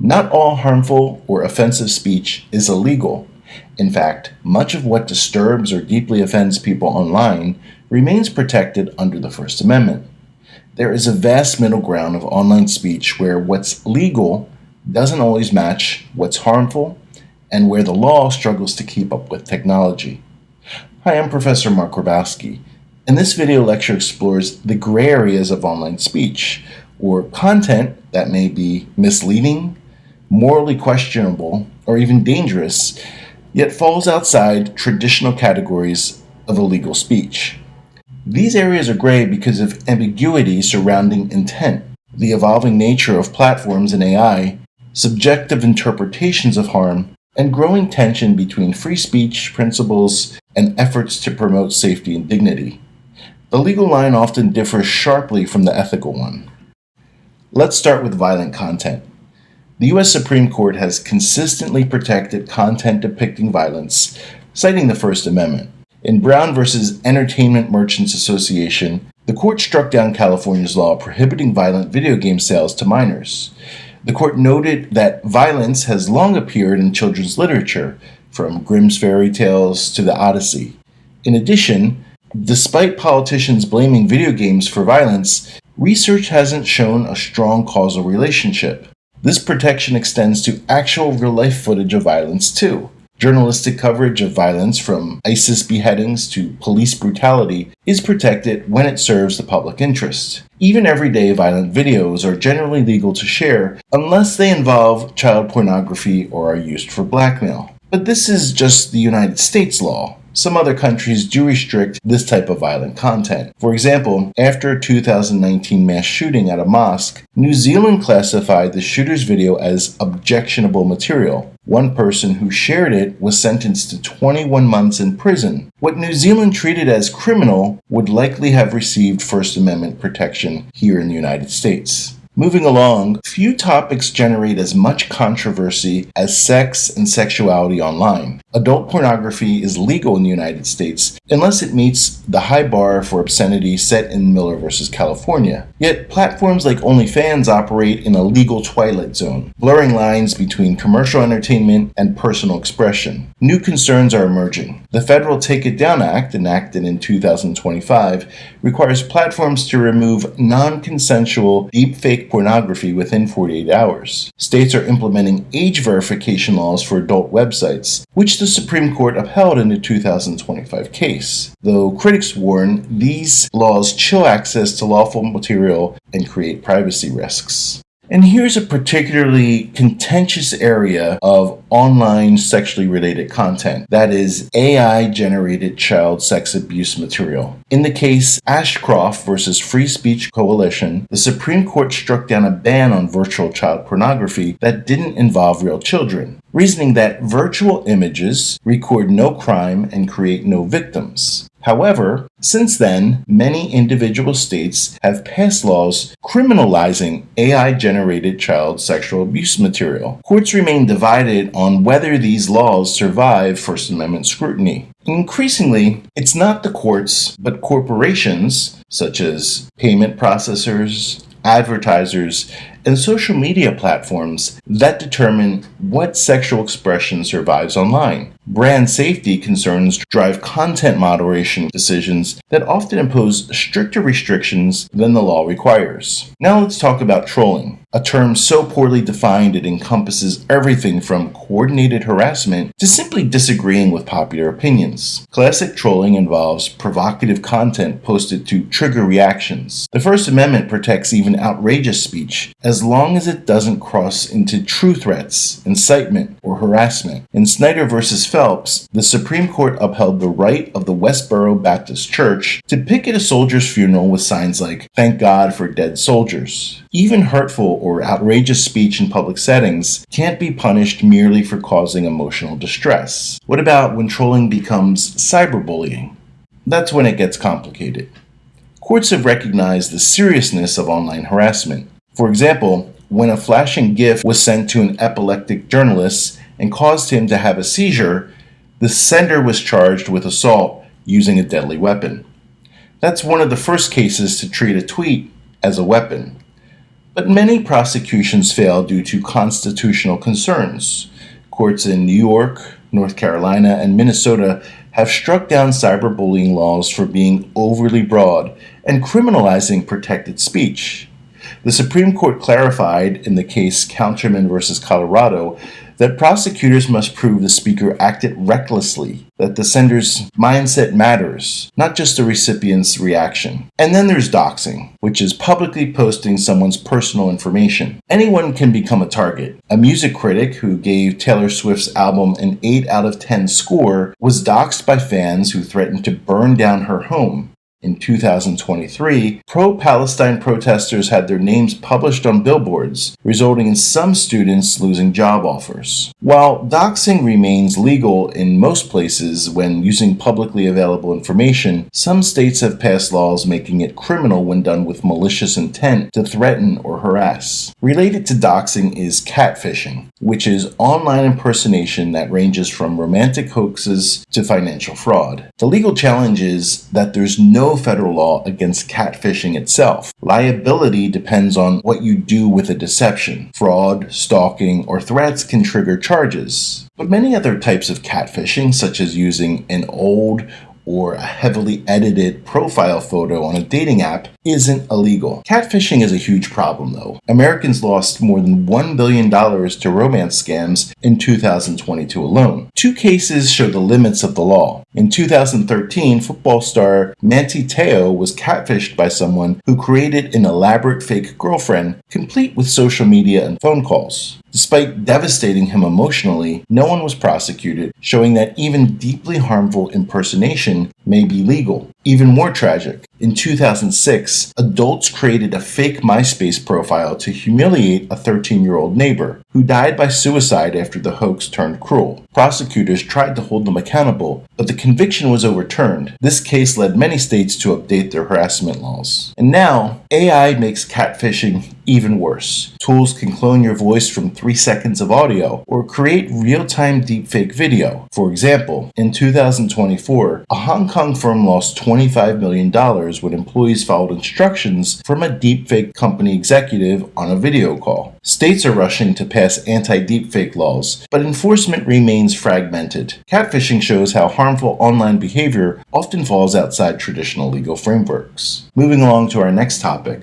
Not all harmful or offensive speech is illegal. In fact, much of what disturbs or deeply offends people online remains protected under the First Amendment. There is a vast middle ground of online speech where what's legal doesn't always match what's harmful and where the law struggles to keep up with technology. Hi, I'm Professor Mark Grabowski, and this video lecture explores the gray areas of online speech, or content that may be misleading, morally questionable, or even dangerous, yet falls outside traditional categories of illegal speech. These areas are gray because of ambiguity surrounding intent, the evolving nature of platforms and AI, subjective interpretations of harm, and growing tension between free speech principles and efforts to promote safety and dignity. The legal line often differs sharply from the ethical one. Let's start with violent content. The U.S. Supreme Court has consistently protected content depicting violence, citing the First Amendment. In Brown v. Entertainment Merchants Association, the court struck down California's law prohibiting violent video game sales to minors. The court noted that violence has long appeared in children's literature, from Grimm's fairy tales to the Odyssey. In addition, despite politicians blaming video games for violence, research hasn't shown a strong causal relationship. This protection extends to actual real-life footage of violence too. Journalistic coverage of violence, from ISIS beheadings to police brutality, is protected when it serves the public interest. Even everyday violent videos are generally legal to share unless they involve child pornography or are used for blackmail. But this is just the United States law. Some other countries do restrict this type of violent content. For example, after a 2019 mass shooting at a mosque, New Zealand classified the shooter's video as objectionable material. One person who shared it was sentenced to 21 months in prison. What New Zealand treated as criminal would likely have received First Amendment protection here in the United States. Moving along, few topics generate as much controversy as sex and sexuality online. Adult pornography is legal in the United States unless it meets the high bar for obscenity set in Miller v. California. Yet platforms like OnlyFans operate in a legal twilight zone, blurring lines between commercial entertainment and personal expression. New concerns are emerging. The Federal Take It Down Act, enacted in 2025, requires platforms to remove non-consensual deepfake pornography within 48 hours. States are implementing age verification laws for adult websites, which the Supreme Court upheld in the 2025 case. Though critics warn these laws chill access to lawful material and create privacy risks. And here's a particularly contentious area of online sexually related content, that is AI-generated child sex abuse material. In the case Ashcroft v. Free Speech Coalition, the Supreme Court struck down a ban on virtual child pornography that didn't involve real children, reasoning that virtual images record no crime and create no victims. However, since then, many individual states have passed laws criminalizing AI-generated child sexual abuse material. Courts remain divided on whether these laws survive First Amendment scrutiny. Increasingly, it's not the courts, but corporations, such as payment processors, advertisers, and social media platforms that determine what sexual expression survives online. Brand safety concerns drive content moderation decisions that often impose stricter restrictions than the law requires. Now let's talk about trolling, a term so poorly defined it encompasses everything from coordinated harassment to simply disagreeing with popular opinions. Classic trolling involves provocative content posted to trigger reactions. The First Amendment protects even outrageous speech as long as it doesn't cross into true threats, incitement, or harassment. In Snyder v. Phelps, the Supreme Court upheld the right of the Westboro Baptist Church to picket a soldier's funeral with signs like, "Thank God for dead soldiers." Even hurtful or outrageous speech in public settings can't be punished merely for causing emotional distress. What about when trolling becomes cyberbullying? That's when it gets complicated. Courts have recognized the seriousness of online harassment. For example, when a flashing GIF was sent to an epileptic journalist and caused him to have a seizure, the sender was charged with assault using a deadly weapon. That's one of the first cases to treat a tweet as a weapon. But many prosecutions fail due to constitutional concerns. Courts in New York, North Carolina, and Minnesota have struck down cyberbullying laws for being overly broad and criminalizing protected speech. The Supreme Court clarified in the case Countryman versus Colorado that prosecutors must prove the speaker acted recklessly, that the sender's mindset matters, not just the recipient's reaction. And then there's doxing, which is publicly posting someone's personal information. Anyone can become a target. A music critic who gave Taylor Swift's album an 8 out of 10 score was doxed by fans who threatened to burn down her home. In 2023, pro-Palestine protesters had their names published on billboards, resulting in some students losing job offers. While doxing remains legal in most places when using publicly available information, some states have passed laws making it criminal when done with malicious intent to threaten or harass. Related to doxing is catfishing, which is online impersonation that ranges from romantic hoaxes to financial fraud. The legal challenge is that there's no federal law against catfishing itself. Liability depends on what you do with a deception. Fraud, stalking, or threats can trigger charges. But many other types of catfishing, such as using an old or a heavily edited profile photo on a dating app, isn't illegal. Catfishing is a huge problem, though. Americans lost more than $1 billion to romance scams in 2022 alone. Two cases show the limits of the law. In 2013, football star Manti Te'o was catfished by someone who created an elaborate fake girlfriend, complete with social media and phone calls. Despite devastating him emotionally, no one was prosecuted, showing that even deeply harmful impersonation may be legal. Even more tragic, in 2006, adults created a fake MySpace profile to humiliate a 13-year-old neighbor, who died by suicide after the hoax turned cruel. Prosecutors tried to hold them accountable, but the conviction was overturned. This case led many states to update their harassment laws. And now, AI makes catfishing even worse. Tools can clone your voice from 3 seconds of audio or create real-time deepfake video. For example, in 2024, a Hong Kong firm lost $25 million when employees followed instructions from a deepfake company executive on a video call. States are rushing to pass anti-deepfake laws, but enforcement remains fragmented. Catfishing shows how harmful online behavior often falls outside traditional legal frameworks. Moving along to our next topic.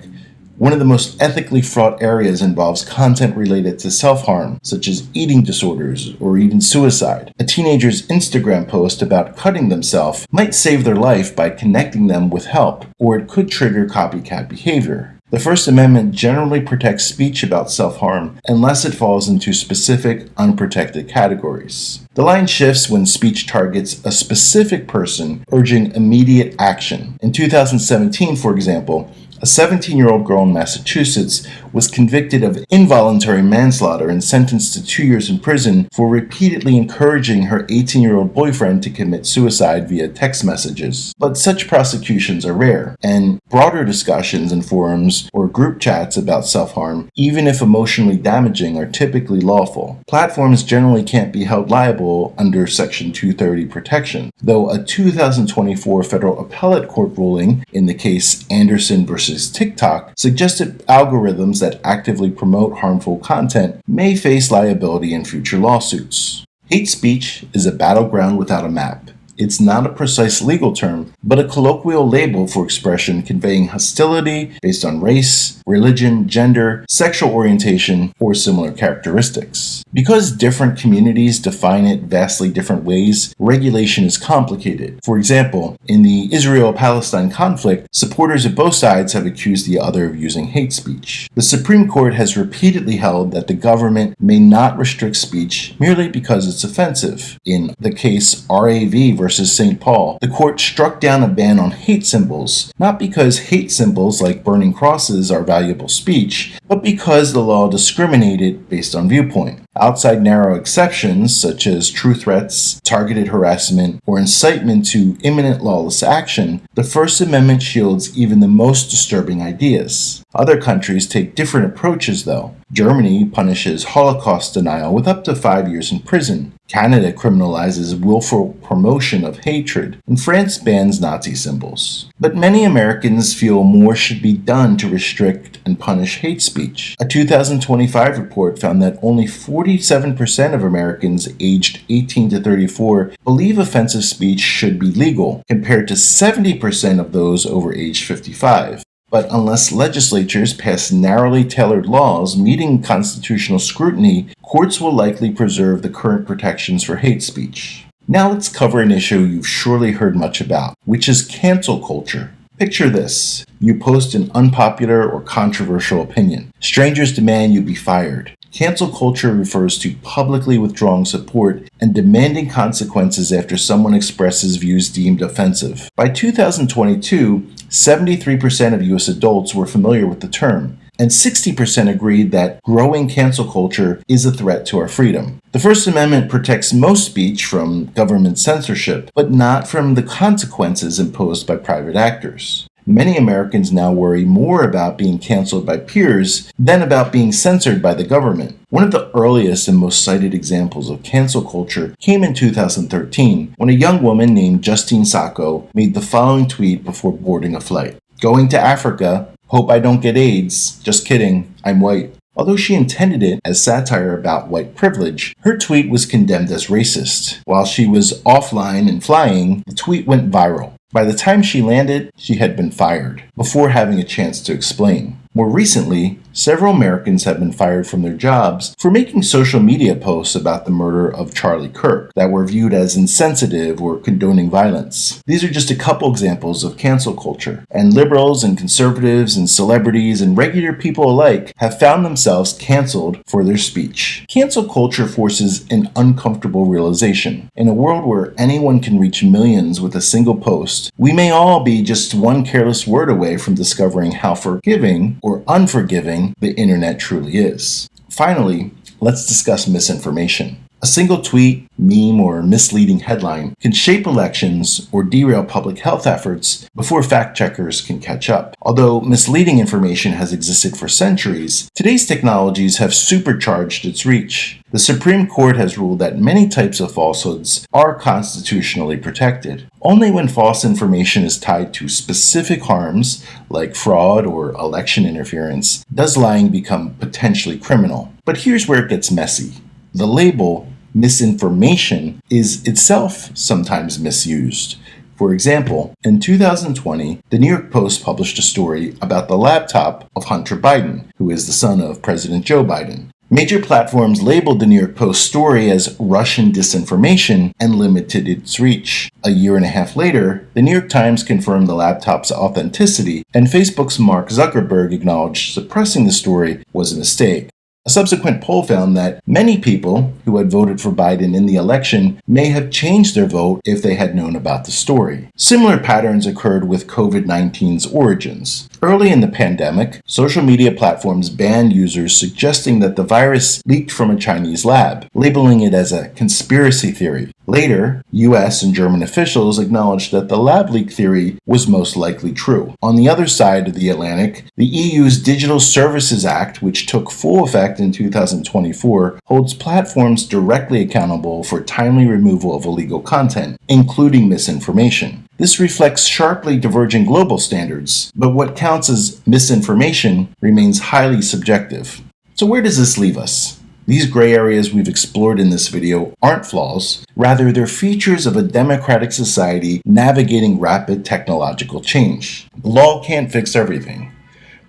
One of the most ethically fraught areas involves content related to self-harm, such as eating disorders or even suicide. A teenager's Instagram post about cutting themselves might save their life by connecting them with help, or it could trigger copycat behavior. The First Amendment generally protects speech about self-harm unless it falls into specific, unprotected categories. The line shifts when speech targets a specific person urging immediate action. In 2017, for example, a 17-year-old girl in Massachusetts was convicted of involuntary manslaughter and sentenced to 2 years in prison for repeatedly encouraging her 18-year-old boyfriend to commit suicide via text messages. But such prosecutions are rare, and broader discussions in forums or group chats about self-harm, even if emotionally damaging, are typically lawful. Platforms generally can't be held liable under Section 230 protection, though a 2024 federal appellate court ruling in the case Anderson versus TikTok suggested algorithms that actively promote harmful content may face liability in future lawsuits. Hate speech is a battleground without a map. It's not a precise legal term, but a colloquial label for expression conveying hostility based on race, religion, gender, sexual orientation, or similar characteristics. Because different communities define it vastly different ways, regulation is complicated. For example, in the Israel-Palestine conflict, supporters of both sides have accused the other of using hate speech. The Supreme Court has repeatedly held that the government may not restrict speech merely because it's offensive. In the case RAV versus St. Paul, the court struck down a ban on hate symbols, not because hate symbols like burning crosses are valuable speech, but because the law discriminated based on viewpoint. Outside narrow exceptions, such as true threats, targeted harassment, or incitement to imminent lawless action, the First Amendment shields even the most disturbing ideas. Other countries take different approaches, though. Germany punishes Holocaust denial with up to 5 years in prison. Canada criminalizes willful promotion of hatred, and France bans Nazi symbols. But many Americans feel more should be done to restrict and punish hate speech. A 2025 report found that only 47% of Americans aged 18 to 34 believe offensive speech should be legal, compared to 70% of those over age 55. But unless legislatures pass narrowly tailored laws meeting constitutional scrutiny, courts will likely preserve the current protections for hate speech. Now let's cover an issue you've surely heard much about, which is cancel culture. Picture this. You post an unpopular or controversial opinion. Strangers demand you be fired. Cancel culture refers to publicly withdrawing support and demanding consequences after someone expresses views deemed offensive. By 2022, 73% of U.S. adults were familiar with the term, and 60% agreed that growing cancel culture is a threat to our freedom. The First Amendment protects most speech from government censorship, but not from the consequences imposed by private actors. Many Americans now worry more about being canceled by peers than about being censored by the government. One of the earliest and most cited examples of cancel culture came in 2013 when a young woman named Justine Sacco made the following tweet before boarding a flight. "Going to Africa, hope I don't get AIDS. Just kidding, I'm white." Although she intended it as satire about white privilege, her tweet was condemned as racist. While she was offline and flying, the tweet went viral. By the time she landed, she had been fired, before having a chance to explain. More recently, several Americans have been fired from their jobs for making social media posts about the murder of Charlie Kirk that were viewed as insensitive or condoning violence. These are just a couple examples of cancel culture, and liberals and conservatives and celebrities and regular people alike have found themselves canceled for their speech. Cancel culture forces an uncomfortable realization. In a world where anyone can reach millions with a single post, we may all be just one careless word away from discovering how forgiving or unforgiving the internet truly is. Finally, let's discuss misinformation. A single tweet, meme, or misleading headline can shape elections or derail public health efforts before fact-checkers can catch up. Although misleading information has existed for centuries, today's technologies have supercharged its reach. The Supreme Court has ruled that many types of falsehoods are constitutionally protected. Only when false information is tied to specific harms, like fraud or election interference, does lying become potentially criminal. But here's where it gets messy. The label misinformation is itself sometimes misused. For example, in 2020, the New York Post published a story about the laptop of Hunter Biden, who is the son of President Joe Biden. Major platforms labeled the New York Post story as Russian disinformation and limited its reach. A year and a half later, the New York Times confirmed the laptop's authenticity, and Facebook's Mark Zuckerberg acknowledged suppressing the story was a mistake. A subsequent poll found that many people who had voted for Biden in the election may have changed their vote if they had known about the story. Similar patterns occurred with COVID-19's origins. Early in the pandemic, social media platforms banned users suggesting that the virus leaked from a Chinese lab, labeling it as a conspiracy theory. Later, US and German officials acknowledged that the lab leak theory was most likely true. On the other side of the Atlantic, the EU's Digital Services Act, which took full effect in 2024, holds platforms directly accountable for timely removal of illegal content, including misinformation. This reflects sharply diverging global standards, but what counts as misinformation remains highly subjective. So where does this leave us? These gray areas we've explored in this video aren't flaws, rather they're features of a democratic society navigating rapid technological change. The law can't fix everything.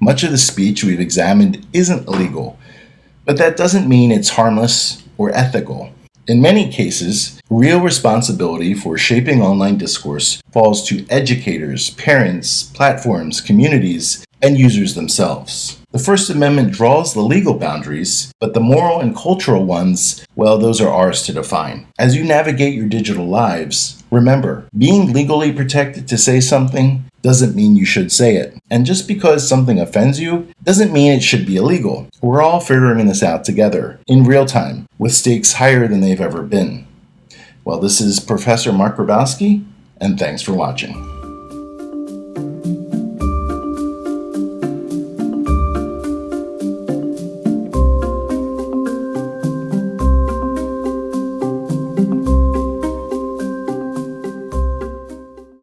Much of the speech we've examined isn't illegal, but that doesn't mean it's harmless or ethical. In many cases, real responsibility for shaping online discourse falls to educators, parents, platforms, communities, and users themselves. The First Amendment draws the legal boundaries, but the moral and cultural ones, well, those are ours to define. As you navigate your digital lives, remember, being legally protected to say something doesn't mean you should say it. And just because something offends you doesn't mean it should be illegal. We're all figuring this out together, in real time, with stakes higher than they've ever been. Well, this is Professor Mark Grabowski, and thanks for watching.